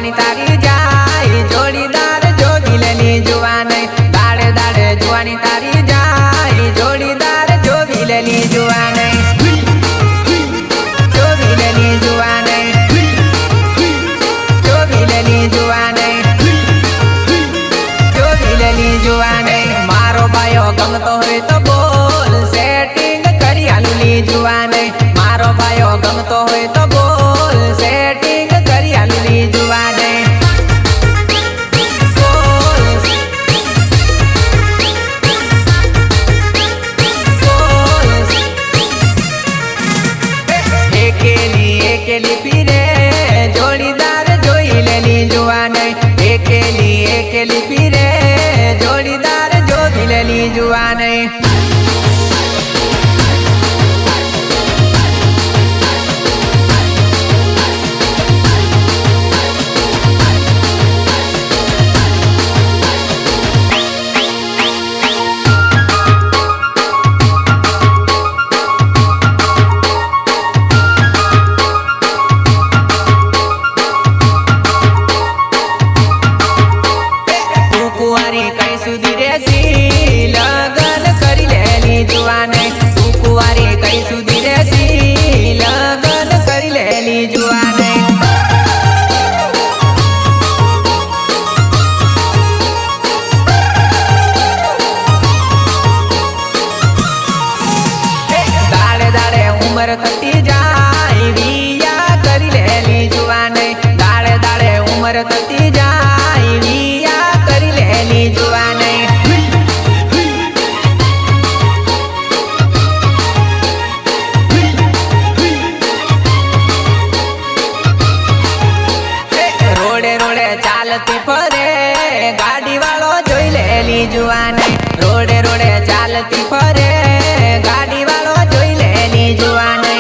जुवानी तारी जाए जोड़ीदार जोगिलेनी जुवाने दाड़े दाड़े जुवानी तारी जाए जोड़ीदार जोगिलेनी जुवाने जोगिलेनी जुवाने जोगिलेनी जुवाने जोगिलेनी जुवाने मारो भाईओ गमतो होय तो बोल सेटिंग करी आलूली जुवाने मारो भाईओ गमतो होय तो बोल सेटिंग करी आलूली जुवाने एकेली पीरे जोड़ीदार जोई लेनी जुवाने एकेली पीरे जोड़ीदार जोई लेनी जुवाने लगन करी लेनी जुवाने तू कुवारी कई सुधी रेसी लगन करी लेनी जुवाने दाड़े दाड़े उम्र कटी जाए विया करी लेनी जुवाने दाड़े दाड़े उम्र कटी जाए विया करी लेनी जुवाने चालती फरे गाड़ी वालो जोई लेनी जुवाने रोडे रोडे चालती फरे गाड़ी वालो जोई लेनी जुवाने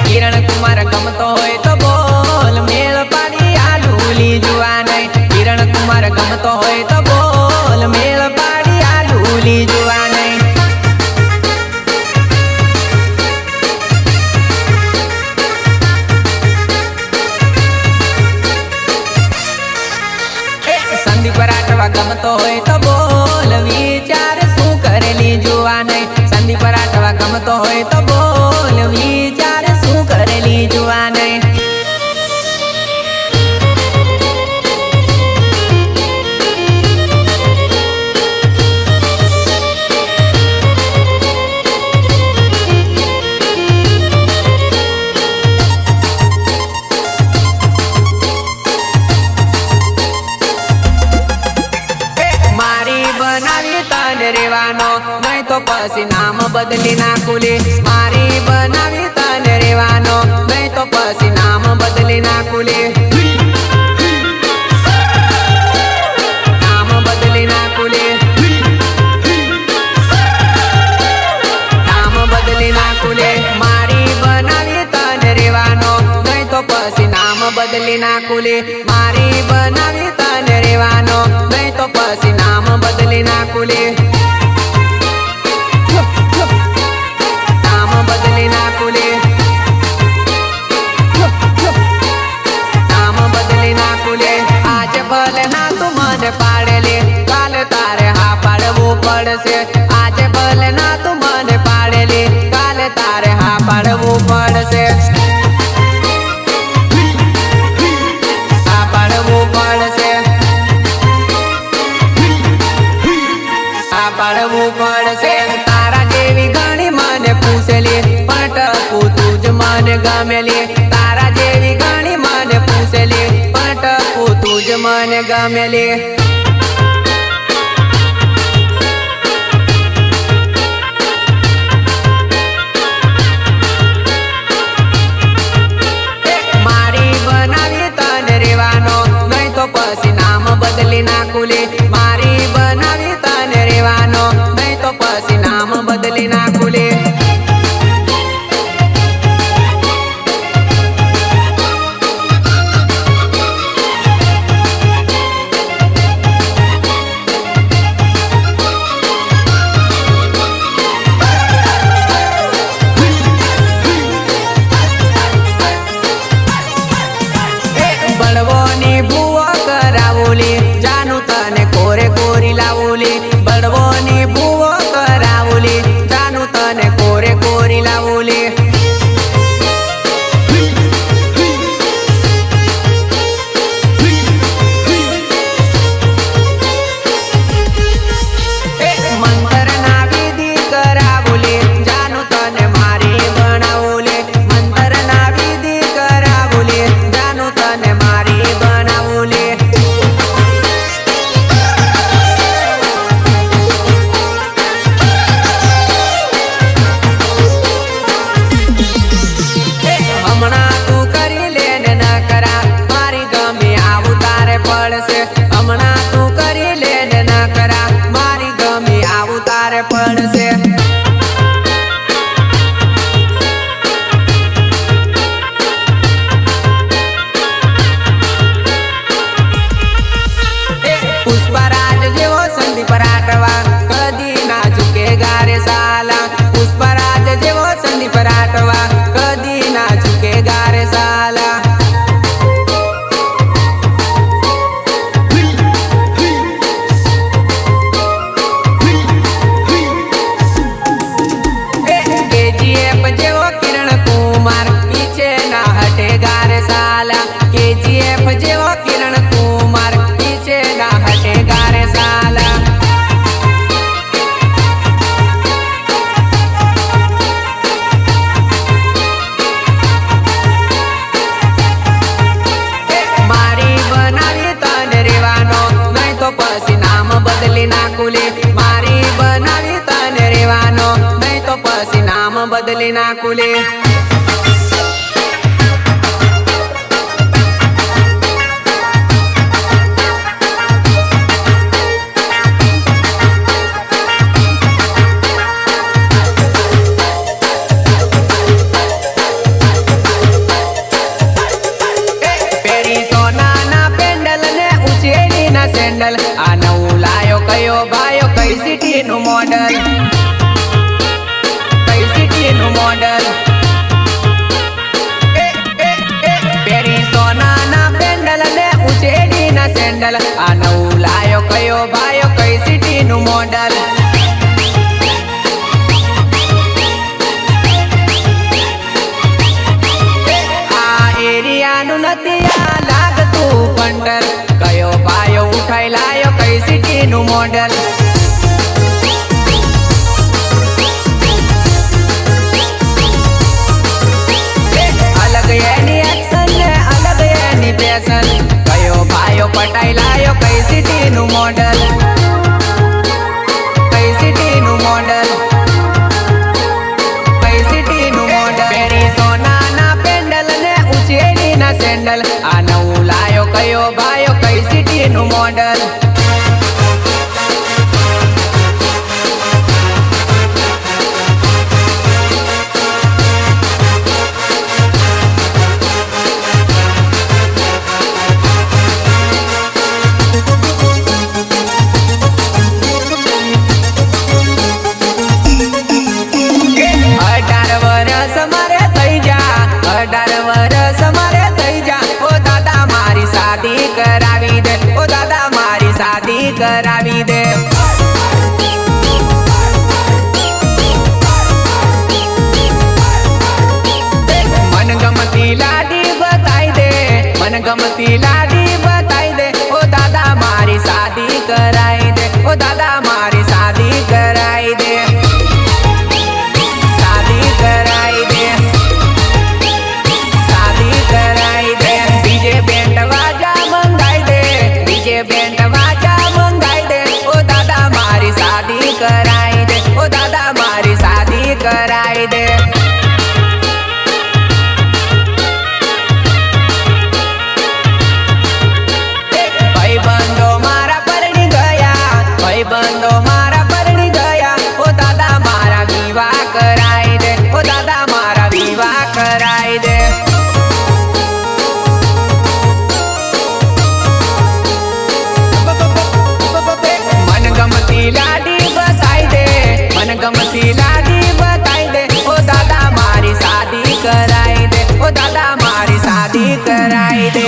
किरण कुमार गमतो होय तो बोल मेल पाड़ी आलूली जुवाने किरण कुमार गमतो होय तो बोल मेल पाड़ी आलूली जुवाने संदीप राठवा गमतो होय तो बोल विचार शू करेली जुवाने संदीप राठवा गमतो होय तो बोल विचार शू करेली जुवाने रेवानो नहीं तो पसी नाम बदली नाखुले मारी बनावी तन रेवानो नहीं तो पसी नाम बदली नाखुले नाम बदली नाखुले नाम बदली नाखुले मारी बनावी तन रेवानो नहीं तो पसी नाम बदली नाखुले मारी बनावी तन रेवानो नहीं तो पसी नाम बदली नाखुले नाम बदली नाखुले नाम बदली नाखुले आज भले ना तू मन पाड़ेले काल तारे हा पाड़वू पड़से आज भले ना तू मन पाड़ेले काल तारे हा पाड़वू पड़से हा पाड़वू पड़से पाड़वू पड़से तारा जेवी घणी मने पूछेली पण टपू तुज मन गमेली तारा जेवी घणी मने पूछेली पण टपू तुज मन गमेली मारी बनावी तन रेवानो नहीं तो पसी नाम बदली नाखुले मारी बनावी तन रेवानो नहीं तो पसी नाम बदली नाखुले ભાર પડશે। પુષ્પરાજ જેવો સંદીપ રાઠવા કદી ના ઝુકે ગારે સાલા। પુષ્પરાજ જેવો સંદીપ રાઠવા કદી ના ઝુકે ગારે સાલા। KGF જેવો કિરણ કુમાર પીછે ના હટે ગારે સાલા। KGF જેવો કિરણ કુમાર પીછે ના હટે ગારે સાલા। મારી બનાવી તને રેવાનો નહીં તો પછી નામ બદલી નાખુલે। મારી બનાવી તને રેવાનો નહીં તો પછી નામ બદલી નાખુલે। સેન્ડલ આ નવું લાયો કયો ભાયો કઈ સિટી નું મોડલ કઈ સિટી નું મોડલ પેરી સોના ના પેન્ડલ ને ઉચેડી ના સેન્ડલ આ નવું લાયો કયો ભાયો કઈ સિટી નું મોડલ આ એરિયા નું નથી આ લાગતું પંડર કયો ભાયો ઉઠાઈ લાયો કઈ સિટી નું મોડલ અલગ એની એક્શન ને અલગ એની પેશન કયો ભાયો પટાઈ લાયો કઈ સિટી નું મોડલ કઈ સિટી નું મોડલ કઈ સિટી નું મોડલ પેરી સોના ના પેન્ડલ ને ઉચેડી ના સેન્ડલ આ નવું લાયો કયો ભાયો કઈ સિટી નું મોડલ કરાવી દે મનગમતી લાડી બતાઈ દે મનગમતી લાડી બતાઈ દે ઓ દાદા મારી શાદી કરાઈ દે ઓ દાદા મારી શાદી કરાઈ દે શાદી કરાઈ દે શાદી કરાઈ દે ડીજે બેન્ડ વાજા મંગાઈ દે ડીજે બેન્ડ કરાઈ દે ઓ દાદા મારી શાદી કરાઈ દે ભાઈબંધો મારા પરણી ગયા ભાઈબંધો મારા પરણી ગયા ઓ દાદા મારા વિવાહ કરાઈ દે ઓ દાદા મારા વિવાહ કરાઈ દે મનગમતી લાડી મનગમતી લાડી બતાઈ દે ઓ દાદા મારી શાદી કરાઈ દે ઓ દાદા મારી શાદી કરાઈ દે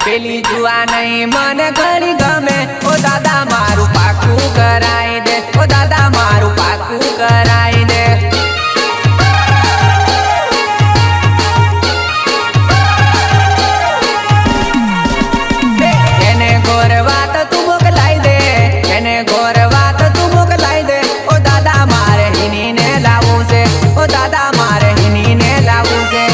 પેલી જુआ નહીં મને ઘણી ગમે ઓ દાદા મારું પાકું કરાઈ દે ઓ દાદા મારું પાકું કરાઈ દે એને ગોર વાત તું મોકલાઈ દે એને ગોર વાત તું મોકલાઈ દે ઓ દાદા મારે હિની ને લાવું છે ઓ દાદા મારે હિની ને લાવું છે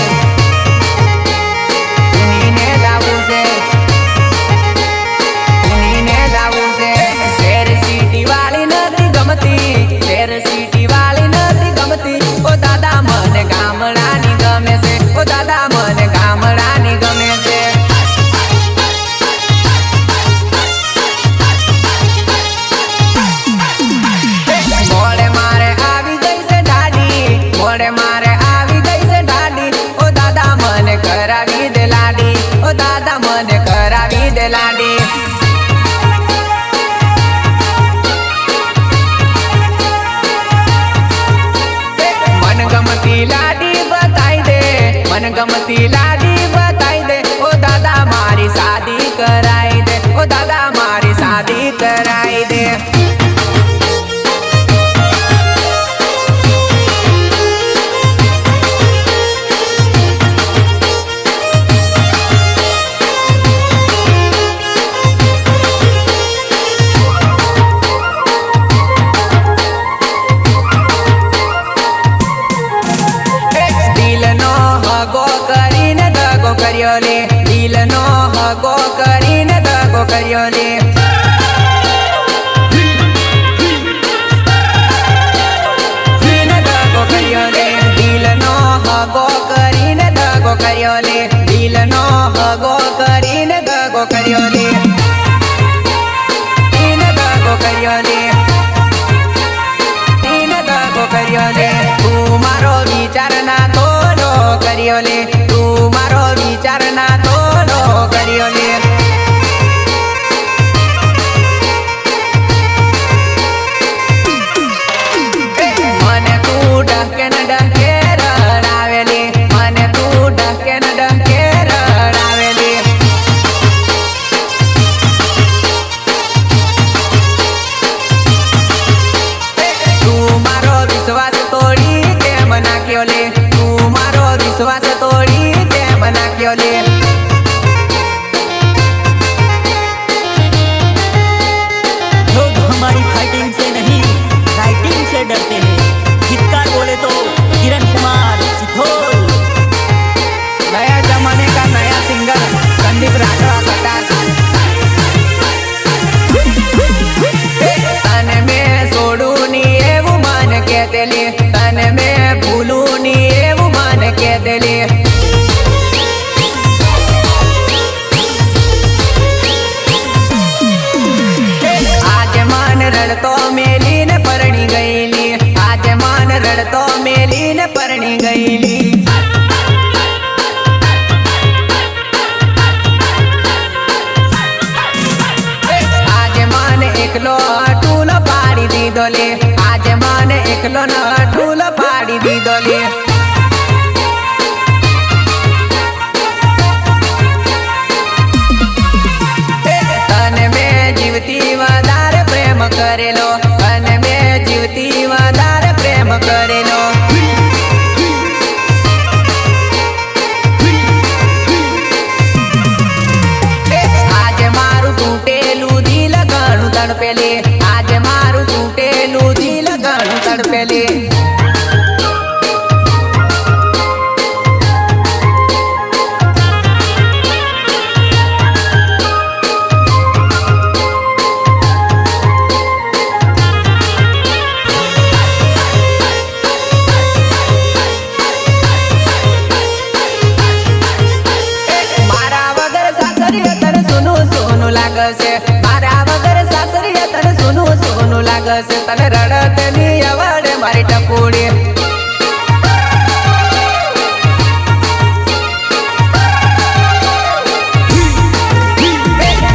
गमती लाडी बताई दे ओ दादा मारी शादी कराई दे ओ दादा मारी शादी कराई दे। दिल नो हगो करीने दगो कर्यो ले। दिल नो हगो करीने दगो कर्यो ले। दिल नो हगो करीने दगो कर्यो ले। तीन दगो कर्यो ले। तीन दगो कर्यो ले। तू मारो विचार ना थोड़ो कर्यो ले। तू मारो विचार ना थोड़ो कर्यो ले। मने तू डके न डके रडावेली। मने तू डके न डके रडावेली। तू मारो विश्वास तोड़ी केम नाख्यो ले। तू मारो विश्वास तोड़ी केम नाख्यो ले। लोग हमारी फाइटिंग से नहीं राइटिंग से डरते हैं। धिक्कार बोले तो किरण कुमार सिथोल। नया जमाने का नया सिंगर संदीप राठवा कटास। तन में सोडू नी एवं मन के दिली। तन में भूलू नी एवं मन के दिली। आज मन रड़तो मेली ने परणी गईली। आज मन रड़तो मेली ने परणी गईली। आज मन एकलो टूलो पाड़ी दी दोले। आज मन एकलो न टूलो पाड़ी दी दोले। तन में जीवती वदार प्रेम करेलो। तन में जीवती वदार प्रेम करेलो। आज मारू तूटेलू दिल घणु तड़पेले। आज मारू तूटेलू दिल घणु तड़पेले। मारा वगर सासरिया तन सुनु सोनु लागसे। मारा वगर सासरिया तन सुनु सोनु लागसे। तन रड़त नी अवड़ मारी टपुड़ी।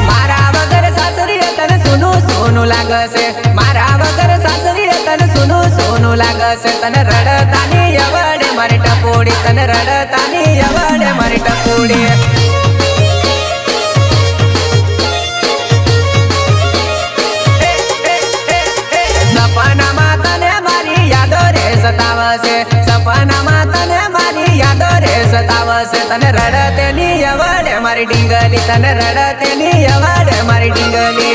मारा वगर सासरिया तन सुनु सोनु लागसे। मारा वगर सासरिया तन सुनु सोनु लागसे। तन रड़तानी अवड़ मारी टपुड़ी। तन रड़तानी अवड़ मारी टपुड़ी। सपना माता ने मारी यादो रे सतावसे। सपना माता ने मारी यादो रे सतावसे। तन रड़ते नी अवड़ मारी डिंगली। तन रड़ते नी अवड़ मारी डिंगली।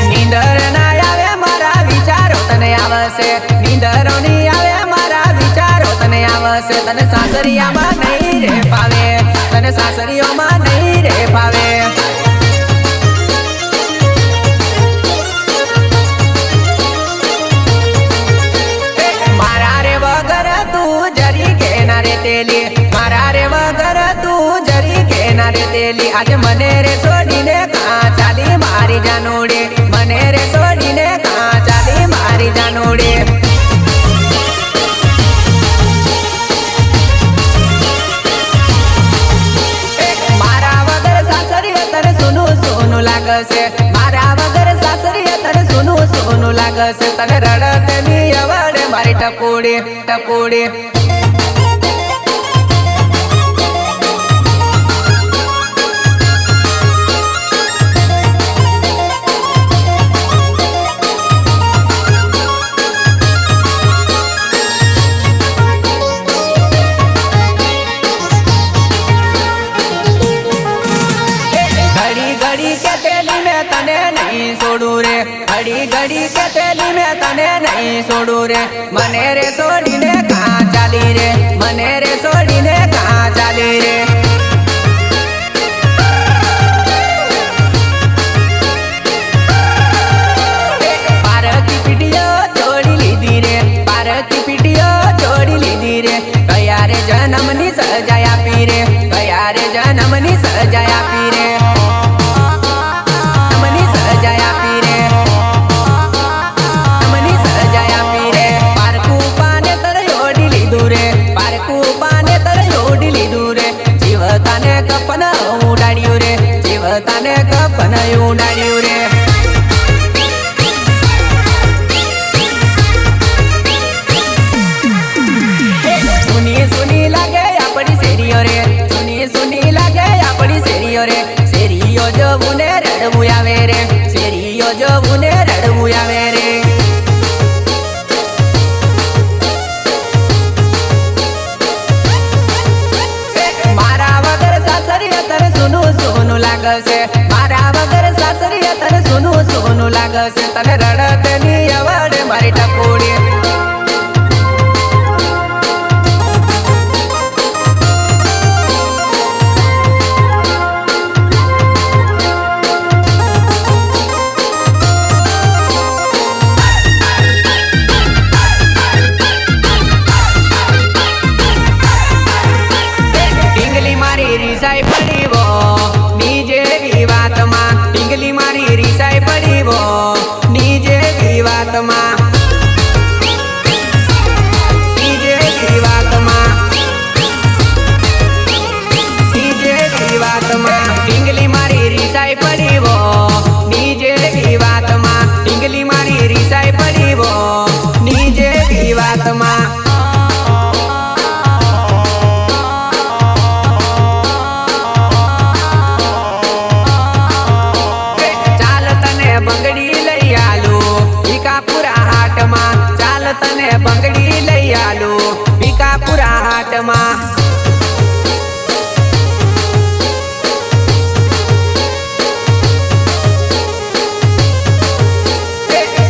नींदर ना आवे मारा विचारो तने आवसे। नींदर नी आवे मारा विचारो तने आवसे। तने सासरिया में नहीं रे पावे। तने सासरियों में नहीं रे पावे। मारा रे वगर तू जरी के ना रे तेली। मारा रे वगर तू जरी के ना रे तेली। आज मने रे सोडीने कहाँ चाली मारी जानोड़े। मने रे सोडीने कहाँ चाली मारी जानोड़े। मारा वगर सासरिया तन सुनु सोनु लागसे। मारा वगर सासरिया तन सुनु सोनु लागसे। તને રડતની આવડે મારી ટપોડી ટપોડી. ઘડી કે તેલી મેં તને નહીં છોડું રે, ઘડી કે તેલી મેં તને નહીં છોડું રે. મને રે છોડીને કાં ચાલી રે, મને રે છોડીને કાં ચાલી રે. પારકી પીડીઓ છોડી લીધી રે, પારકી પીડીઓ છોડી લીધી રે. કયા રે જન્મની સજા આપી રે, કયા રે જન્મની સજા આપી રે. તને કપન ઉડાડ્યું રે. સુની સુની લાગે આપણી શેરીઓ રે, સુની સુની લાગે આપણી શેરીઓ રે. શેરીઓ જોવું ને રડવું આવે રે, શેરીઓ જોવું ને રડવું આવે રે. મારા વગર સાસરીએ તને સોનું સોનું લાગશે, મારા વગર સાસરીએ તને સોનું સોનું લાગશે. તને રડતની આવડે મારી ટપોડી. ઢીંગલી મારી રીસાઈ પડી વો નીજે વિવાતમાં, ઢીંગલી મારી રીસાઈ પડી વો નીજે વિવાતમાં, નીજે વિવાતમાં, નીજે વિવાતમાં. ઢીંગલી મારી રીસાઈ પડી વો નીજે વિવાતમાં, ઢીંગલી મારી રીસાઈ પડી વો નીજે વિવાતમાં. બંગડી લઈ આલો ભીકાપુરા હાટમાં, ચાલ તને બંગડી લઈ આલો ભીકાપુરા હાટમાં.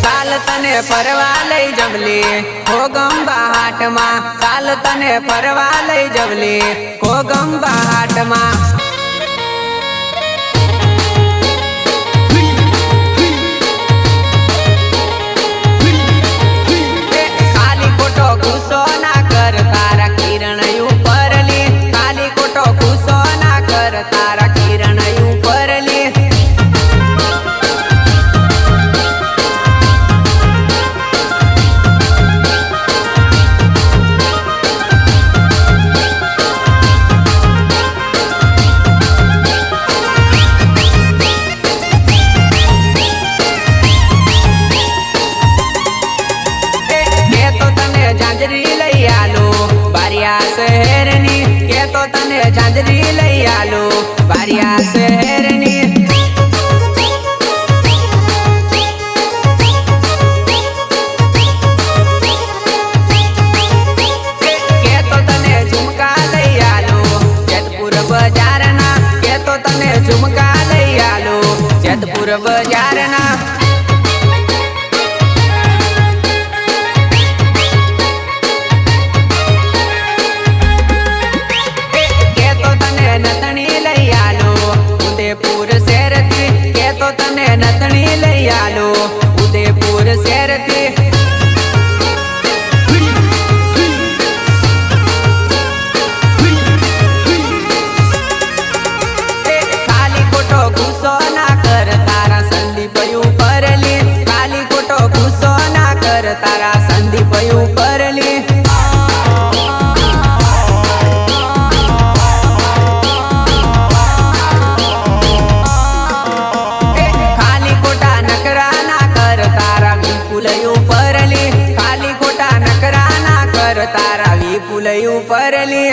ચાલ તને ફરવા લઈ જવલી કોગંબા હાટમાં, ચાલ તને ફરવા લઈ જવલી કોગંબા હાટમાં. ગુસ્સો ના કર તારા કિરણ ઉપરલી, ખાલી ખોટો ગુસ્સો ના કર તારા કિરણ ઉપરલી. ઝાંઝરી લઈ આલો બારિયા શહેરની, કે તો તને ઝાંઝરી લઈ આલો બારિયા શહેરની. કે તો તને ઝુમકા લઈ આલો જેતપુર બજારના, કે તો તને ઝુમકા લઈ આલો જેતપુર બજારના. નતણી લઈ આલો ઉદયપુર શહેરથી, કે તો તને નતણી લઈ આલો ઉદયપુર શહેરથી. ખાલી ખોટો ગુસ્સો ના કર તારા સંદીપ ઉપરલી, ખાલી ખોટો ગુસ્સો ના કર તારા સંદીપ ઉપરલી. ખાલી ખોટા નખરા ના કર તારા વિપુલ ઉપર ફૂલઈ ઉપરલી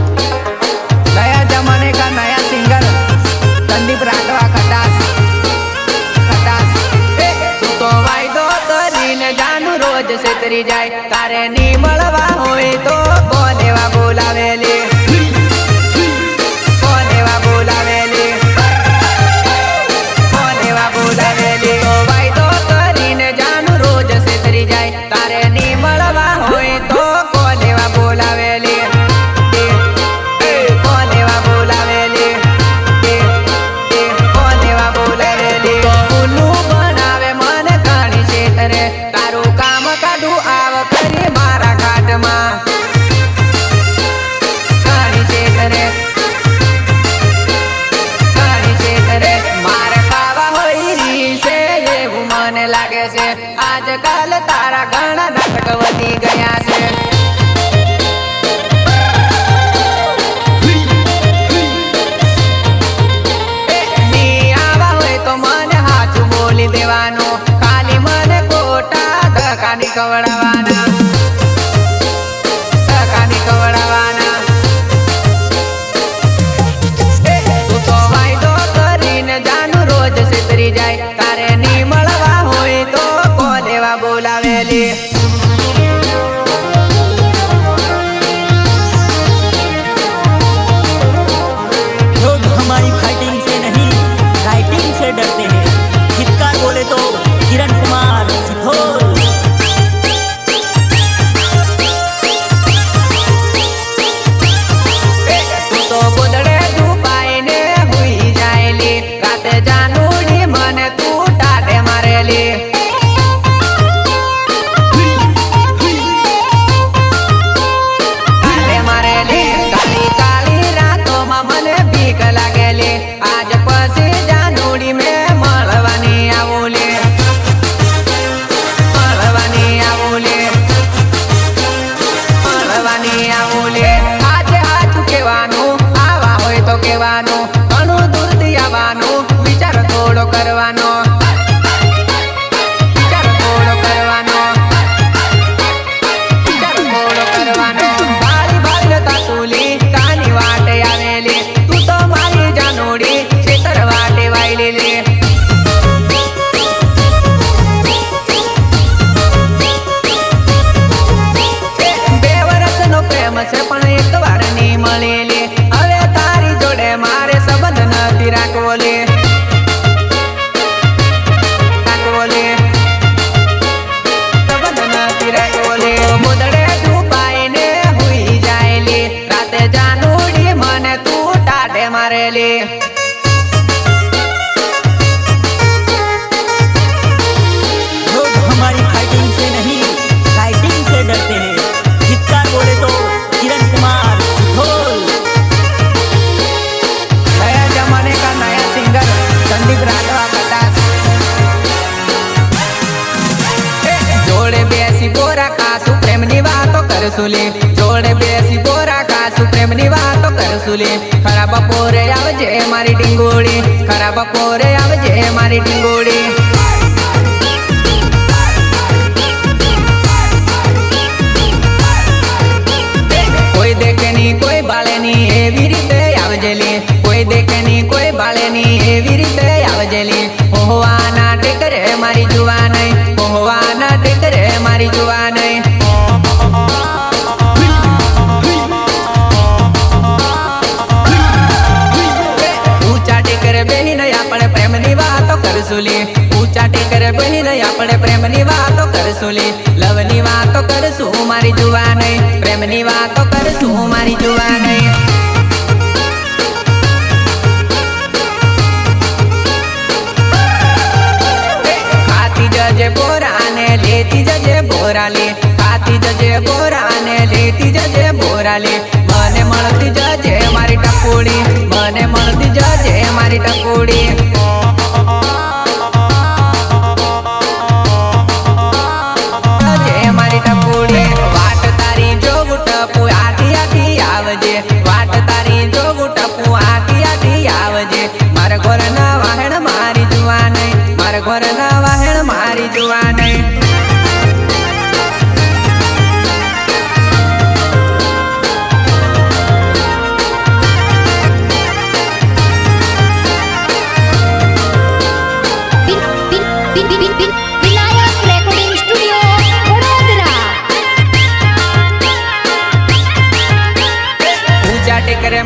नया जमाने का नया सिंगर संदीप राठवा खटास खटास तू तो वायदो करीने जानू रोज से तरी जाए तारे नी મળવા હોય તો કોનેવા બોલાવેલી કોનેવા બોલાવેલી કોનેવા બોલાવેલી તો વાયદો કરીને जानू રોજ से તરી જાય તારે नी મળવા હોય તો કોનેવા બોલાવેલી लागे से आजकल तारा घना नाटक वधी गया से नी आवा होय तो मने हाचू बोली देवानो खाली मने कोटा धकानी कवड़ावाना धकानी कवड़ावाना तू तो वायदो करीने जानू रोज से तरी जाए तारे नी મળવા હોય તો કોનેવા બોલાવેલી लोग हमारी फाइटिंग से नहीं राइटिंग से डरते हैं चित्कार बोले तो किरण कुमार सिथोल तू तो गोदड़े डूबाईने हुई जाएली राते जानूड़ी मने तू टाटे मारेली टाटे मारेली काली काली रातों में मने भीख लागेली आज पसी जानूड़ी में મળવાની આવોલી મળવાની આવોલી મળવાની આવોલી આજે હાચું કહેવાનું આવા હોય તો કહેવાનું ઘણું દૂરથી આવવાનું વિચાર થોડો કરવાનો વિચાર થોડો કરવાનો વિચાર થોડો કરવાનો ભાળી ભાળી તાતુલી કાની વાટે આવેલી તું તો મારી જાનોડી છેતર વાટે વાયલેલી બે વર્ષનો પ્રેમ છે પણ એક વાર ની મળેલી હવે તારી જોડે મારે સંબંધ નથી રાખવોલી રાખવોલી સંબંધ નથી રાખવોલી ગોદડે ડૂબાઈને હુઈ જાયેલી રાતે જાનુડી મને તું ટાઢે મારેલી लोग हमारी फाइटिंग से नहीं राइटिंग से डरते हैं चित्कार बोले तो किरण कुमार सिथोल नया जमाने का नया सिंगर संदीप राठवा खटास जोड़े बेसी बोरा खासू प्रेमनी वातो करसुली जोड़े बेसी बोरा खासू प्रेमनी वातो करसुली खरा बपोरे आवजे मारी टिंगोड़ी खरा बपोरे आवजे मारी टिंगोड़ी कोई देखे नी कोई बाळे नी एवी रीते आवजेली कोई देखे नी कोई बाळे नी एवी रीते आवजेली होवाना टेकरे मारी जुवानई होवाना टेकरे मारी जुवानई ऊंचा टेकरे बेहीने આપણે પ્રેમની વાતો કરસુલી ऊंचा ટેકરે બેહીને આપણે પ્રેમની વાતો કરસુલી લવની વાતો કરસું મારી જુવાનઈ પ્રેમની વાતો કરસું મારી જુવાનઈ ખાતી જજે બોરાને લેતી જજે બોરાલી ખાતી જજે બોરાને લેતી જજે બોરાલી મને મળતી જજે મારી ટકોડી મને મળતી જજે મારી ટકોડી વાટ તારી જોગ ટપુ આથી આથી આવજે વાટ તારી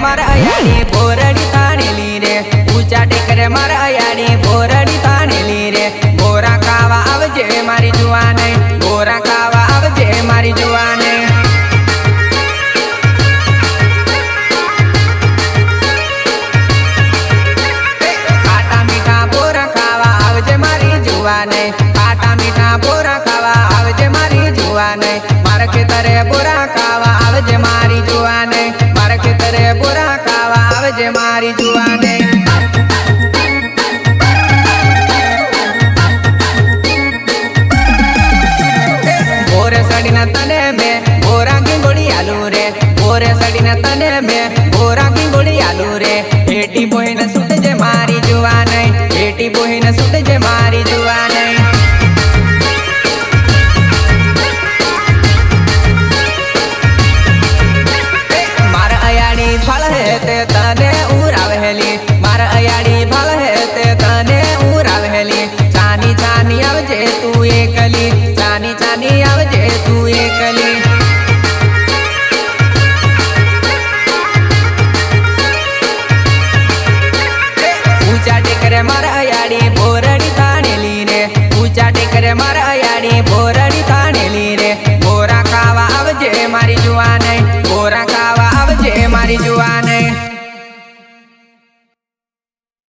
મારા અયાની બોરડી તાણેલી રે ઊંચા ટેકરે મારા